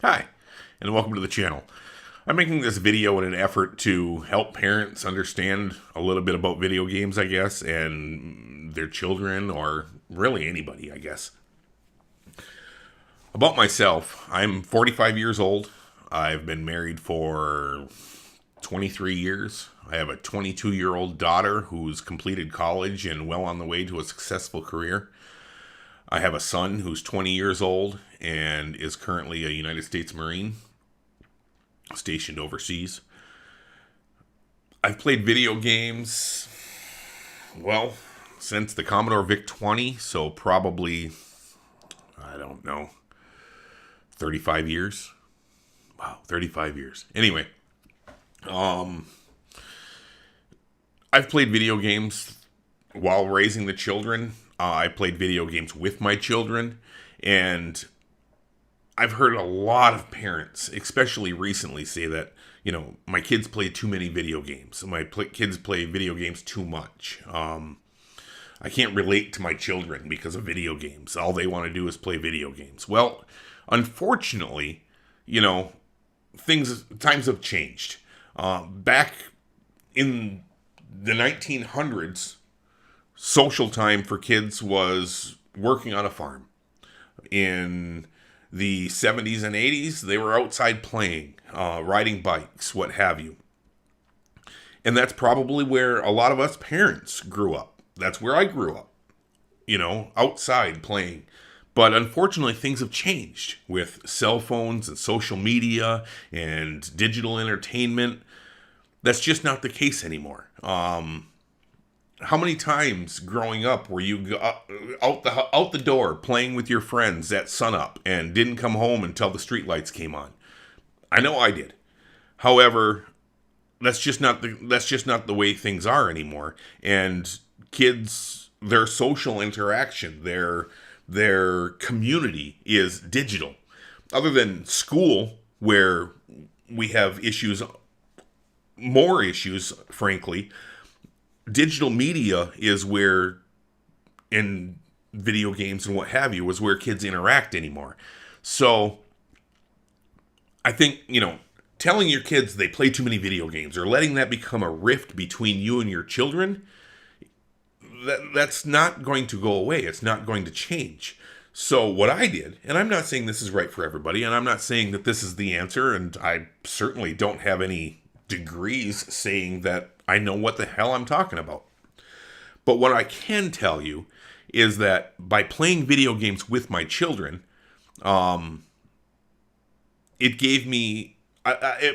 Hi, and welcome to the channel. I'm making this video in an effort to help parents understand a little bit about video games, I guess, and their children, or really anybody, I guess. About myself, I'm 45 years old. I've been married for 23 years. I have a 22-year-old daughter who's completed college and well on the way to a successful career. I have a son who's 20 years old and is currently a United States Marine stationed overseas. I've played video games, well, since the Commodore VIC-20, so probably, I don't know, 35 years. Wow, 35 years. Anyway, I've played video games while raising the children. I played video games with my children, and I've heard a lot of parents, especially recently, say that, my kids play too many video games. Kids play video games too much. I can't relate to my children because of video games. All they want to do is play video games. Well, unfortunately, times have changed. Back in the 1900s, social time for kids was working on a farm. In the 70s and 80s, they were outside playing, riding bikes, what have you. And that's probably where a lot of us parents grew up. That's where I grew up, outside playing. But unfortunately, things have changed with cell phones and social media and digital entertainment. That's just not the case anymore. How many times growing up were you out the door playing with your friends at sunup and didn't come home until the streetlights came on? I know I did. However, that's just not the way things are anymore. And kids, their social interaction, their community is digital. Other than school, where we have more issues, frankly, digital media is where, in video games and what have you, is where kids interact anymore. So I think, telling your kids they play too many video games or letting that become a rift between you and your children, that's not going to go away. It's not going to change. So what I did, and I'm not saying this is right for everybody, and I'm not saying that this is the answer, and I certainly don't have any degrees saying that I know what the hell I'm talking about. But what I can tell you is that by playing video games with my children, it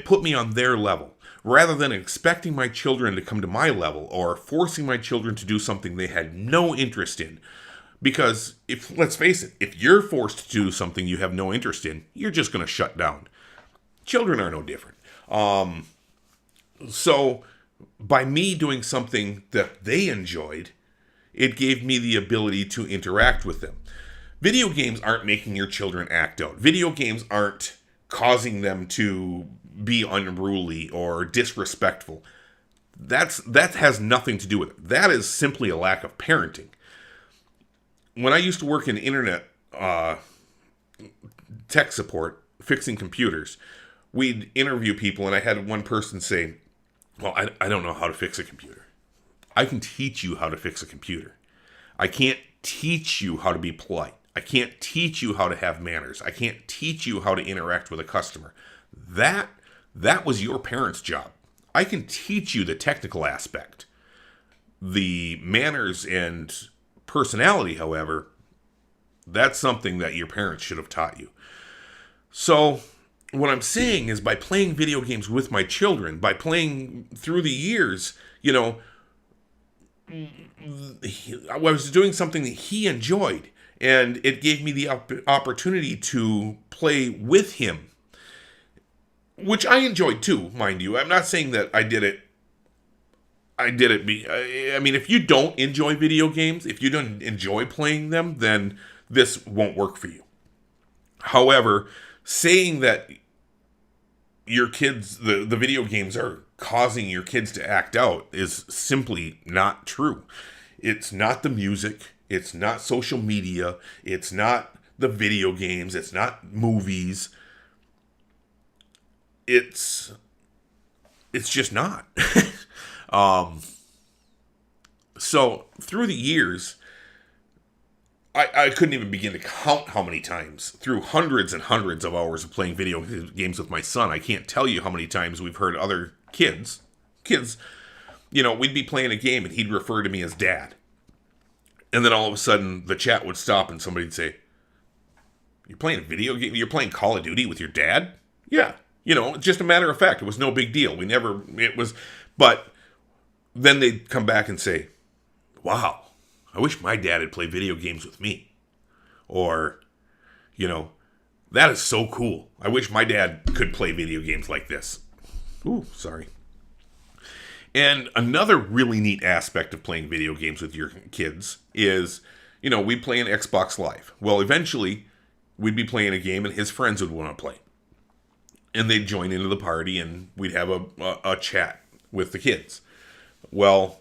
put me on their level. Rather than expecting my children to come to my level or forcing my children to do something they had no interest in. Because let's face it, if you're forced to do something you have no interest in, you're just going to shut down. Children are no different. So by me doing something that they enjoyed, it gave me the ability to interact with them. Video games aren't making your children act out. Video games aren't causing them to be unruly or disrespectful. That has nothing to do with it. That is simply a lack of parenting. When I used to work in internet tech support, fixing computers, we'd interview people, and I had one person say, well, I don't know how to fix a computer. I can teach you how to fix a computer. I can't teach you how to be polite. I can't teach you how to have manners. I can't teach you how to interact with a customer. That was your parents' job. I can teach you the technical aspect. The manners and personality, however, that's something that your parents should have taught you. So what I'm saying is, by playing video games with my children, by playing through the years, I was doing something that he enjoyed, and it gave me the opportunity to play with him, which I enjoyed too, mind you. I'm not saying that I did it. I mean, if you don't enjoy video games, if you don't enjoy playing them, then this won't work for you. However, saying that your kids, the video games are causing your kids to act out is simply not true. It's not the music. It's not social media. It's not the video games. It's not movies. it's just not. um, so through the years, I couldn't even begin to count how many times, through hundreds and hundreds of hours of playing video games with my son, I can't tell you how many times we've heard other kids, we'd be playing a game and he'd refer to me as dad. And then all of a sudden the chat would stop and somebody'd say, "You're playing a video game? You're playing Call of Duty with your dad?" Yeah. Just a matter of fact. It was no big deal. But then they'd come back and say, "Wow, I wish my dad had played video games with me." Or, "That is so cool. I wish my dad could play video games like this." Ooh, sorry. And another really neat aspect of playing video games with your kids is, we play an Xbox Live. Well, eventually, we'd be playing a game and his friends would want to play. And they'd join into the party and we'd have a chat with the kids. Well,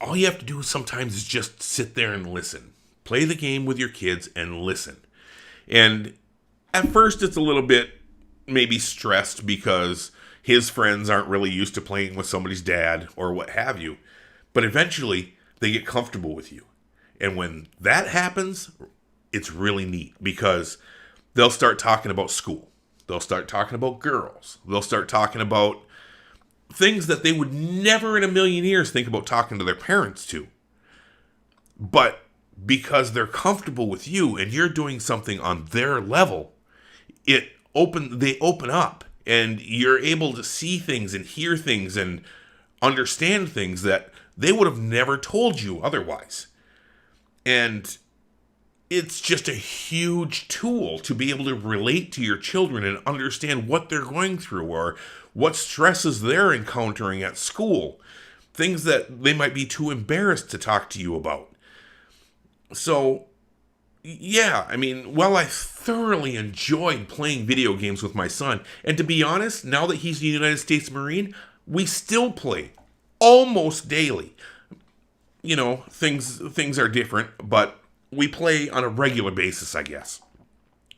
all you have to do sometimes is just sit there and listen. Play the game with your kids and listen. And at first it's a little bit maybe stressed because his friends aren't really used to playing with somebody's dad or what have you. But eventually they get comfortable with you. And when that happens, it's really neat because they'll start talking about school. They'll start talking about girls. They'll start talking about things that they would never in a million years think about talking to their parents to. But because they're comfortable with you and you're doing something on their level, they open up and you're able to see things and hear things and understand things that they would have never told you otherwise. And it's just a huge tool to be able to relate to your children and understand what they're going through or what stresses they're encountering at school. Things that they might be too embarrassed to talk to you about. So, yeah, while I thoroughly enjoyed playing video games with my son, and to be honest, now that he's a United States Marine, we still play almost daily. Things are different, but we play on a regular basis, I guess.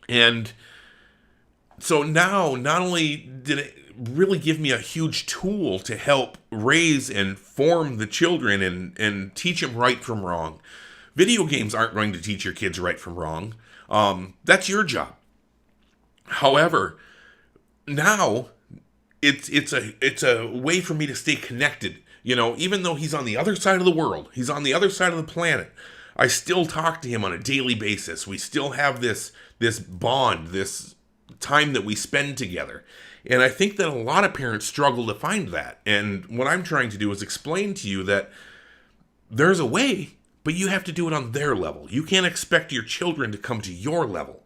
And so now, not only did it really give me a huge tool to help raise and form the children and teach them right from wrong. Video games aren't going to teach your kids right from wrong. That's your job. However, now it's a way for me to stay connected. Even though he's on the other side of the world, he's on the other side of the planet, I still talk to him on a daily basis. We still have this bond, this time that we spend together. And I think that a lot of parents struggle to find that. And what I'm trying to do is explain to you that there's a way, but you have to do it on their level. You can't expect your children to come to your level.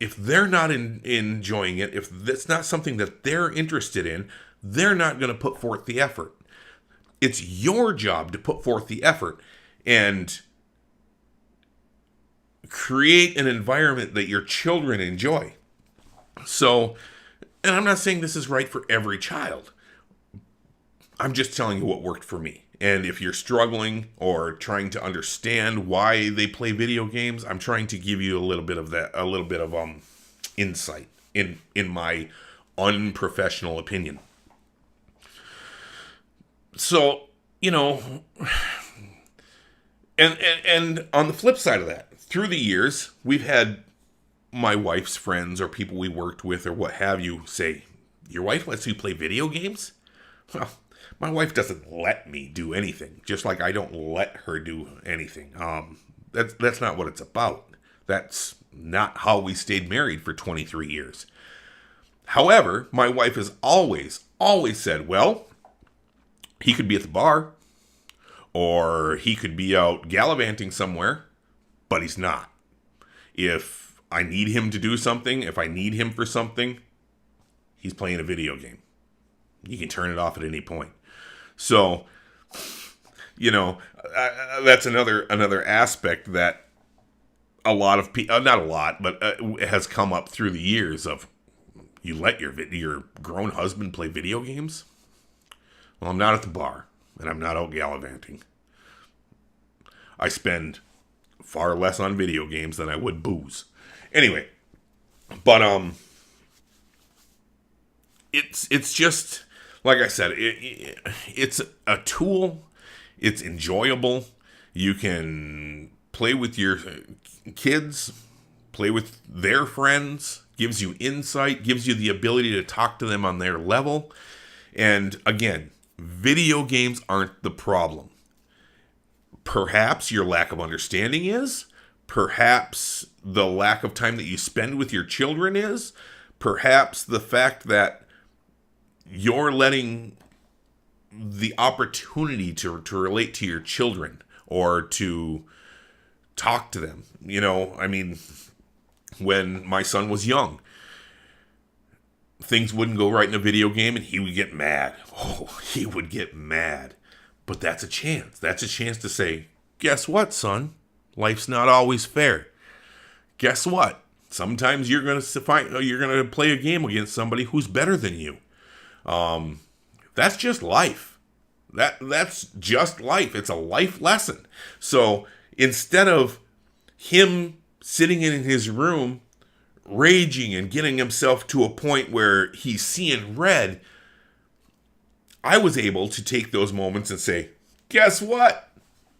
If they're not enjoying it, if that's not something that they're interested in, they're not going to put forth the effort. It's your job to put forth the effort and create an environment that your children enjoy. So, and I'm not saying this is right for every child. I'm just telling you what worked for me. And if you're struggling or trying to understand why they play video games, I'm trying to give you a little bit of insight in my unprofessional opinion. So, and on the flip side of that, through the years, we've had my wife's friends or people we worked with or what have you say, "Your wife lets you play video games?" Well, my wife doesn't let me do anything, just like I don't let her do anything. That's not what it's about. That's not how we stayed married for 23 years. However, my wife has always said, well, he could be at the bar, or he could be out gallivanting somewhere, but he's not. If I need him to do something, if I need him for something, he's playing a video game. You can turn it off at any point. So, that's another aspect that a lot of people, not a lot, but has come up through the years of, you let your grown husband play video games? Well, I'm not at the bar, and I'm not out gallivanting. I spend far less on video games than I would booze. Anyway, but it's just like I said, it's a tool. It's enjoyable. You can play with your kids, play with their friends, gives you insight, gives you the ability to talk to them on their level. And again, video games aren't the problem. Perhaps your lack of understanding is. Perhaps the lack of time that you spend with your children is. Perhaps the fact that you're letting the opportunity to relate to your children or to talk to them. You know, I mean, when my son was young, things wouldn't go right in a video game and he would get mad. Oh, he would get mad. But that's a chance. That's a chance to say, guess what, son? Life's not always fair. Guess what? Sometimes you're going to play a game against somebody who's better than you. That's just life. That's just life. It's a life lesson. So instead of him sitting in his room raging and getting himself to a point where he's seeing red, I was able to take those moments and say, guess what?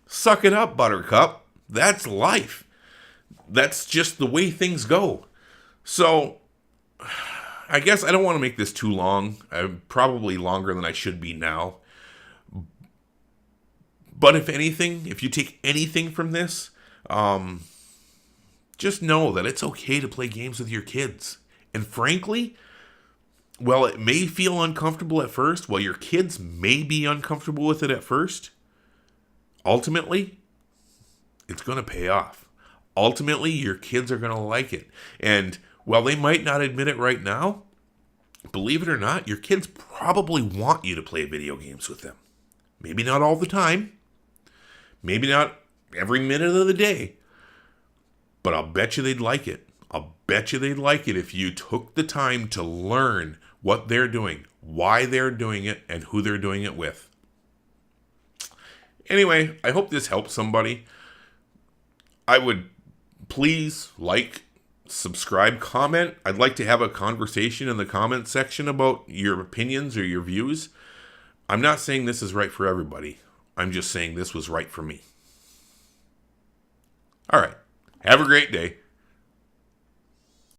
Suck it up, Buttercup. That's life. That's just the way things go. So I guess I don't want to make this too long. I'm probably longer than I should be now. But if anything, if you take anything from this, just know that it's okay to play games with your kids. And frankly, while it may feel uncomfortable at first, while your kids may be uncomfortable with it at first, ultimately, it's going to pay off. Ultimately, your kids are going to like it. And while they might not admit it right now, believe it or not, your kids probably want you to play video games with them. Maybe not all the time. Maybe not every minute of the day. But I'll bet you they'd like it. I'll bet you they'd like it if you took the time to learn what they're doing, why they're doing it, and who they're doing it with. Anyway, I hope this helps somebody. I would please like, subscribe, comment. I'd like to have a conversation in the comment section about your opinions or your views. I'm not saying this is right for everybody. I'm just saying this was right for me. All right. Have a great day.